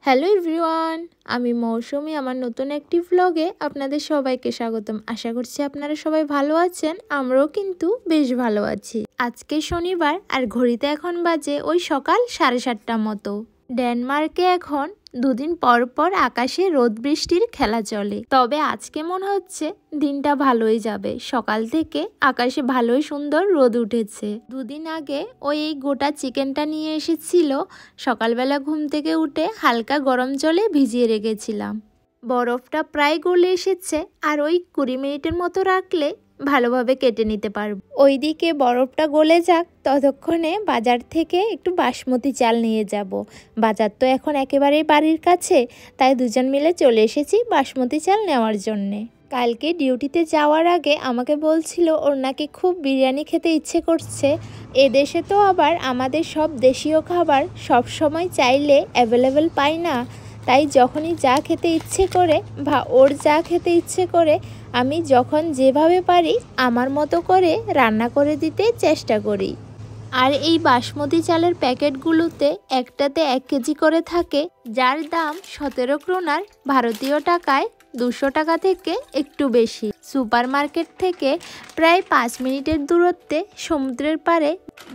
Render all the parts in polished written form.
Hello everyone, আমি মৌসুমি। আমার নতুন একটি ভ্লগে আপনাদের সবাইকে স্বাগতম। আশা করছি আপনারা সবাই ভালো আছেন। আমরাও কিন্তু বেশ ভালো আছি। আজকে শনিবার আর ঘড়িতে এখন বাজে ওই সকাল 7:30 মতো। ডেনমার্কে এখন দুদিন পর পর আকাশে রোদ বৃষ্টির খেলা চলে, তবে আজকে মনে হচ্ছে দিনটা ভালোই যাবে। সকাল থেকে আকাশে ভালোই সুন্দর রোদ উঠেছে। দুদিন আগে ওই গোটা চিকেনটা নিয়ে এসেছিল। সকালবেলা ঘুম থেকে উঠে হালকা গরম জলে ভিজিয়ে রেখেছিলাম। বরফটা প্রায় গলে এসেছে, আর ওই 20 মিনিটের মতো রাখলে ভালোভাবে কেটে নিতে পারবো। ওইদিকে বরফটা গলে যাক, ততক্ষণে বাজার থেকে একটু বাসমতি চাল নিয়ে যাব। বাজার তো এখন একেবারেই বাড়ির কাছে, তাই দুজন মিলে চলে এসেছি বাসমতি চাল নেওয়ার জন্যে। কালকে ডিউটিতে যাওয়ার আগে আমাকে বলছিল ওর নাকি খুব বিরিয়ানি খেতে ইচ্ছে করছে। এদেশে তো আবার আমাদের সব দেশীয় খাবার সব সময় চাইলে অ্যাভেলেবেল পাই না, তাই যখনই যা খেতে ইচ্ছে করে বা ওর যা খেতে ইচ্ছে করে আমি যখন যেভাবে পারি আমার মতো করে রান্না করে দিতে চেষ্টা করি। আর এই বাসমতি চালের প্যাকেটগুলোতে একটাতে 1 কেজি করে থাকে, যার দাম 17 ক্রোনার, ভারতীয় টাকায় 200 টাকা থেকে একটু বেশি। সুপার মার্কেট থেকে প্রায় 5 মিনিটের দূরত্বে সমুদ্রের পাড়ে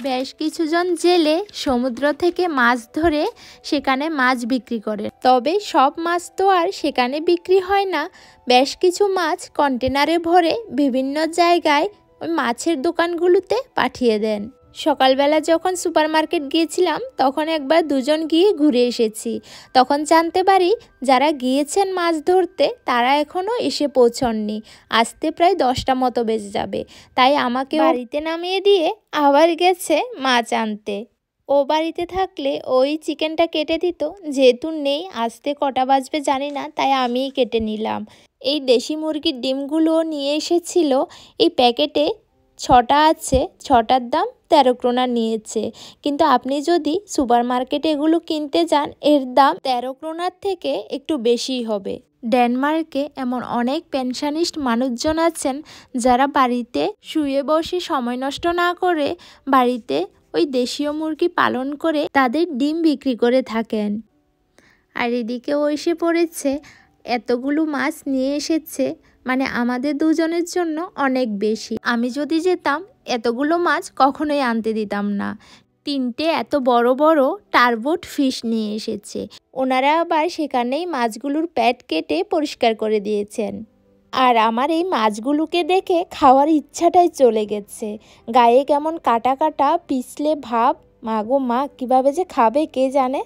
বেশ কিছুজন জেলে সমুদ্র থেকে মাছ ধরে সেখানে মাছ বিক্রি করে। তবে সব মাছ তো আর সেখানে বিক্রি হয় না। বেশ কিছু মাছ কন্টেনারে ভরে বিভিন্ন জায়গায় ওই মাছের দোকানগুলোতে পাঠিয়ে দেন। সকালবেলা যখন সুপার মার্কেট গিয়েছিলাম তখন একবার দুজন গিয়ে ঘুরে এসেছি। তখন জানতে পারি যারা গিয়েছেন মাছ ধরতে তারা এখনও এসে পৌঁছননি। আসতে প্রায় 10টা মতো বেজে যাবে, তাই আমাকে বাড়িতে নামিয়ে দিয়ে আবার গেছে মাছ আনতে। ও বাড়িতে থাকলে ওই চিকেনটা কেটে দিত, যেহেতু নেই, আসতে কটা বাজবে জানি না, তাই আমিই কেটে নিলাম। এই দেশি মুরগির ডিমগুলো নিয়ে এসেছিল। এই প্যাকেটে 6টা আছে, 6টার দাম 13 ক্রোনার নিয়েছে। কিন্তু আপনি যদি সুপার মার্কেটে এগুলো কিনতে যান এর দাম 13 ক্রোনার থেকে একটু বেশিই হবে। ডেনমার্কে এমন অনেক পেনশনিস্ট মানুষজন আছেন যারা বাড়িতে শুয়ে বসে সময় নষ্ট না করে বাড়িতে ওই দেশীয় মুরগি পালন করে তাদের ডিম বিক্রি করে থাকেন। আর এদিকেও এসে পড়েছে, এতগুলো মাছ নিয়ে এসেছে, মানে আমাদের দুজনের জন্য অনেক বেশি। আমি যদি যেতাম এতগুলো মাছ কখনোই আনতে দিতাম না। 3টে এত বড় বড় টারবোট ফিশ নিয়ে এসেছে। ওনারা আবার সেখানেই মাছগুলোর পেট কেটে পরিষ্কার করে দিয়েছেন। আর আমার এই মাছগুলোকে দেখে খাওয়ার ইচ্ছাটাই চলে গেছে। গায়ে কেমন কাটা কাটা পিছলে ভাব, মাগো মা, কীভাবে যে খাবে কে জানে।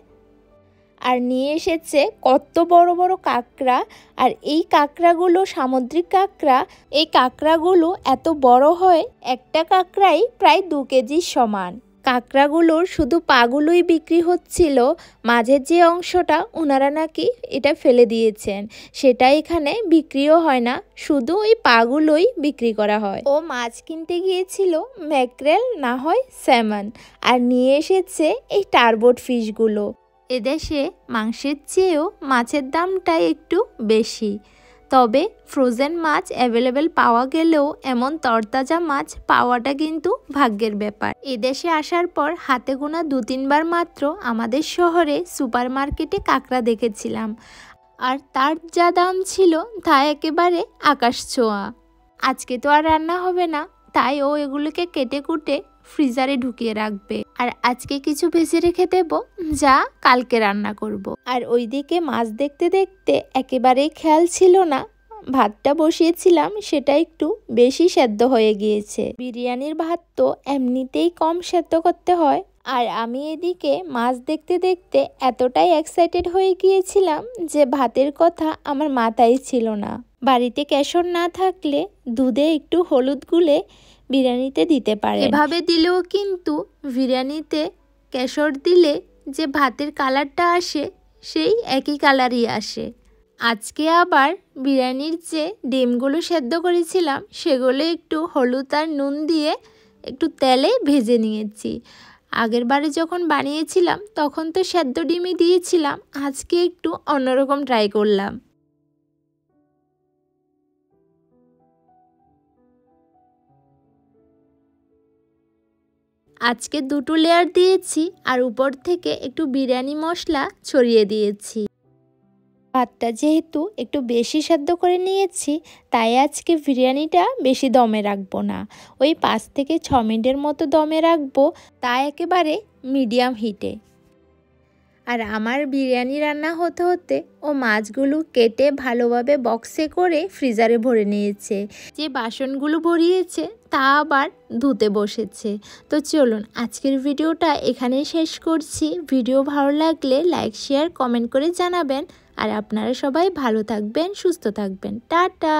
আর নিয়ে এসেছে কত বড় বড় কাঁকড়া। আর এই কাঁকড়াগুলো সামুদ্রিক কাঁকড়া। এই কাঁকড়াগুলো এত বড় হয়, একটা কাঁকড়াই প্রায় 2 কেজির সমান। কাঁকড়াগুলোর শুধু পাগুলোই বিক্রি হচ্ছিল, মাঝের যে অংশটা ওনারা নাকি এটা ফেলে দিয়েছেন, সেটা এখানে বিক্রিও হয় না, শুধু ওই পাগুলোই বিক্রি করা হয়। ও মাছ কিনতে গিয়েছিল ম্যাকরেল না হয় স্যামন, আর নিয়ে এসেছে এই টারবোট ফিশগুলো। এদেশে মাংসের চেয়েও মাছের দামটাই একটু বেশি, তবে ফ্রোজেন মাছ অ্যাভেলেবেল পাওয়া গেলেও এমন তরতাজা মাছ পাওয়াটা কিন্তু ভাগ্যের ব্যাপার। এদেশে আসার পর হাতে গোনা 2-3 বার মাত্র আমাদের শহরে সুপার মার্কেটে কাঁকড়া দেখেছিলাম, আর তার যা দাম ছিল তা একেবারে আকাশ ছোঁয়া। আজকে তো আর রান্না হবে না, তাই ও এগুলোকে কেটে কুটে ফ্রিজারে ঢুকিয়ে রাখবে। আর আজকে কিছু ভেজে রেখে দেব, যা কালকে রান্না করব। আর ওইদিকে মাছ দেখতে দেখতে একেবারেই খেয়াল ছিল না ভাতটা বসিয়েছিলাম সেটা একটু বেশি সেদ্ধ হয়ে গিয়েছে। বিরিয়ানির ভাত তো এমনিতেই কম সেদ্ধ করতে হয়, আর আমি এদিকে মাছ দেখতে দেখতে এতটাই এক্সাইটেড হয়ে গিয়েছিলাম যে ভাতের কথা আমার মাথায় ছিল না। বাড়িতে কেশর না থাকলে দুধে একটু হলুদ গুলে বিরিয়ানিতে দিতে পারে। এভাবে দিলেও কিন্তু বিরিয়ানিতে কেশর দিলে যে ভাতের কালারটা আসে সেই একই কালারই আসে। আজকে আবার বিরিয়ানির যে ডিমগুলো সেদ্ধ করেছিলাম সেগুলো একটু হলুদ আর নুন দিয়ে একটু তেলে ভেজে নিয়েছি। আগের বারে যখন বানিয়েছিলাম তখন তো সেদ্ধ ডিমই দিয়েছিলাম, আজকে একটু অন্যরকম ট্রাই করলাম। আজকে দুটো লেয়ার দিয়েছি আর উপর থেকে একটু বিরিয়ানি মশলা ছড়িয়ে দিয়েছি। ভাতটা যেহেতু একটু বেশি সেদ্ধ করে নিয়েছি, তাই আজকে বিরিয়ানিটা বেশি দমে রাখবো না, ওই 5 থেকে 6 মিনিটের মতো দমে রাখবো, তা একেবারে মিডিয়াম হিটে। আর আমার বিরিয়ানি রান্না হতে হতে ও মাছগুলো কেটে ভালোভাবে বক্সে করে ফ্রিজারে ভরে নিয়েছে। যে বাসনগুলো ভরিয়েছে তা আবার ধুতে বসেছে। তো চলুন আজকের ভিডিওটা এখানেই শেষ করছি। ভিডিও ভালো লাগলে লাইক শেয়ার কমেন্ট করে জানাবেন। আর আপনারা সবাই ভালো থাকবেন, সুস্থ থাকবেন। টাটা।